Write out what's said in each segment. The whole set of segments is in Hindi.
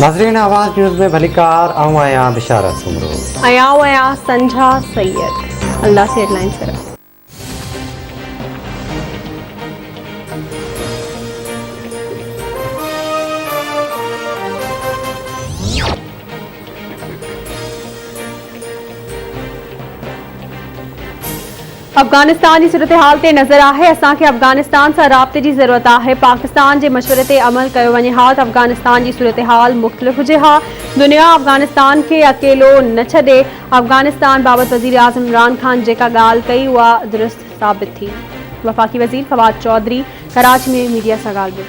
नाज़रीन आवाज़ न्यूज़ में भलीकार आऊं आया बिशारत सुमरो आया संझा सैयद अल्लाह से हेडलाइन करा। अफगानिस्तान की सूरत हाल ते नज़र आहे। असांखे अफगानिस्तान से राब्ते की ज़रूरत है। पाकिस्तान के मशवरे ते अमल कयो वञे हा त अफगानिस्तान की सूरत हाल मुख्तलिफ हुजे हा। दुनिया अफगानिस्तान के अकेलो न छे। अफगानिस्तान बाबत वज़ीर आज़म इमरान खान जेका ॻाल्हि कई उहा दुरुस्त साबित थी। वफ़ाकी वज़ीर फवाद चौधरी कराची में मीडिया से ॻाल्हि ॿोली।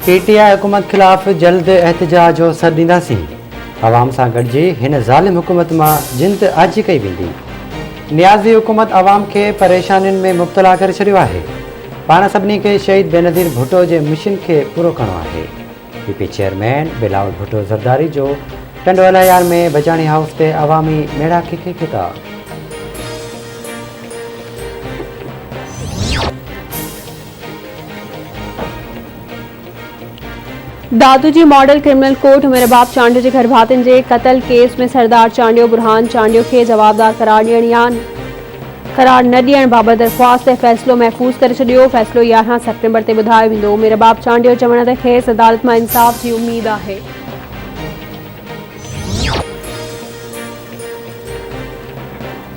PTI हुकूमत खिलाफ़ जल्द एहतजाज जो सॾु ॾींदासीं। आवाम सां गॾिजी हिन ज़ालिम हुकूमत मां जिंद आजी कई वेंदी। नियाज़ी हुकूमत आवाम खे परेशानियुनि में मुब्तला करे छॾियो आहे। पाण सभिनी खे शहीद बेनज़ीर भुट्टो जे मिशन खे पूरो करणो आहे। PP चेयरमैन बिलावल भुट्टो ज़रदारी जो टंडोलायार में बजाणी हाउस ते अवामी मेड़ाके खे खिताब। दादूजी मॉडल क्रिमिनल कोर्ट मेरे बाप चांडियो के घर भातिन के कत्ल केस में सरदार चांडियो बुरहान चांडियो के जवाबदार करार ॾियण या करार न ॾियण बाबत दरख्वास्त ते फ़ैसिलो महफ़ूज़ करे छॾियो। फ़ैसिलो 11 सेप्टेम्बर ते ॿुधायो वेंदो। मेरे बाप चांडियो चवण ते खेसि अदालत मां इंसाफ़ जी उम्मीद आहे।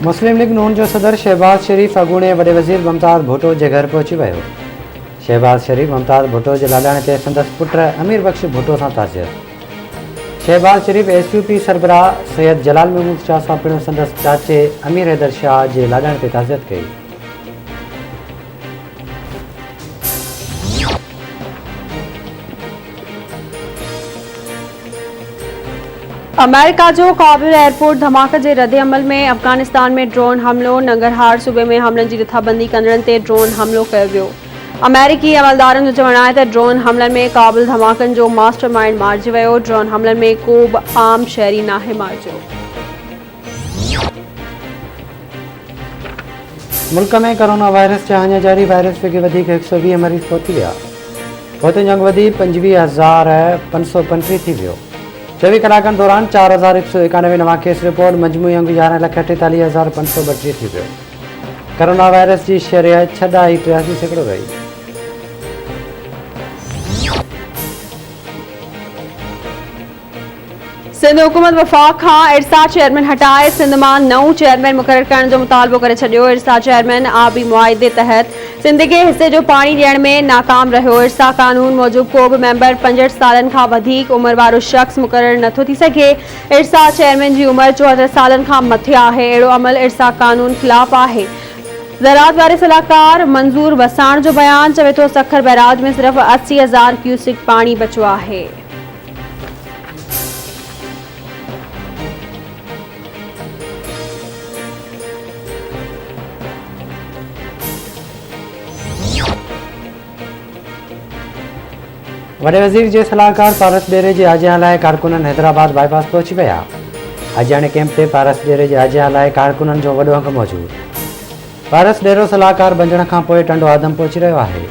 मुस्लिम लीग नून जो सदर शहबाज शरीफ अगूणे वॾे वज़ीर मुमताज़ भुट्टो जे घर पहुची वियो। शहबाज शरीफ मुमताज़ भुट्टो जे लाॾाणे ते संदसि पुट अमीर बख्श भुट्टो सां ताज़ियत। शहबाज शरीफ SUP सरबराह सैयद जलाल महमूद शाह सां पिणु संदसि चाचे अमीर हैदर शाह जे लाॾाणे ते ताज़ियत कई। अमेरिका जो काबुल एयरपोर्ट धमाके के रद्द अमल में अफगानिस्तान में ड्रोन हमलो। नंगरहार सूबे में हमलन की रिथाबंदी कंदड़न ते ड्रोन हमलो कयो वियो। अमेरिकी अमलदारन जो चवणु आहे त ड्रोन हमलन में काबुल धमाकन जो मास्टरमाइंड मारिजी वियो। ड्रोन हमलन में को बि आम शहरी नाहे मारिजो। मुल्क में कोरोना वायरस जा अञा जारी वायरस के वधीक 120 मरीज़ पहुची विया। पोइ जंग वधी 25,535 थी वियो। 24 कलाकनि दौरान 4,191 नवां केस रिपोर्ट। मजमूई अंग 11,48,532 थी वियो। कोरोना वायरस की शरह 6.83% रही। सिंध हुकूमत वफ़ाक़ खां इरसा चेयरमैन हटाए सिंध मां नओं चेयरमैन मुक़रर करण जो मुतालबो करे छॾियो। इरसा चेयरमैन आबी मुआहिदे तहत सिंध के हिस्से जो पानी ॾियण में नाकाम रहियो। इरसा कानून मूजिब को बि मेंबर 65 सालनि खां वधीक उमिरि वारो शख़्स मुक़रर नथो थी सघे। इरसा चेयरमैन जी उमिरि 74 सालनि खां मथे आहे। अहिड़ो अमल इरसा कानून ख़िलाफ़ आहे। ज़राअत वारे सलाहकार मंज़ूर वसाण जो बयान चवे थो सखर बैराज में सिर्फ़ 80,000 क्यूसिक पानी बचो आहे। वॾे वज़ीर जे सलाहकार पारस डेरे जे आजिया लाइ कारकुननि हैदराबाद बाईपास पहुची विया। आजियाणे कैंप ते पारस डेरे जे आजिया लाइ कारकुननि जो वॾो अंग मौजूदु। पारस डेरो सलाहकार बणजण खां पोइ टंडो आदम पहुची रहियो आहे।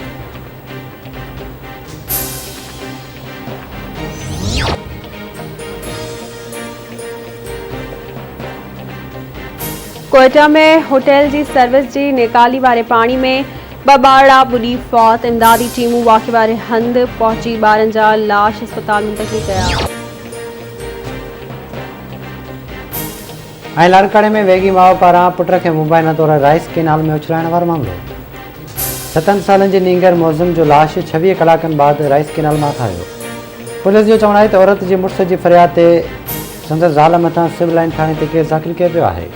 कोयटा में होटल की सर्विस की निकाली वारे पानी में बाड़ा बुरी फौत। इमदादी टीमूं वाक़े वारे हंध पहुंची ॿारनि जा लाश अस्पताल मुंतक़िल कया। लाड़काणे में वेगी माउ पारां पुट खे मुबाइना तौर राइस केनाल में उछलाइण वारो मामलो। 7 सालनि जी नींगर मौज़ुम जो लाश 26 कलाकनि बाद राइस केनाल मां ठाहियो। पुलिस जो चवणु आहे त औरत जी मुड़ुस जी फरियाद ते संदसि ज़ाल मथां सिविल लाइन थाणे ते केस दाख़िल कयो पियो आहे।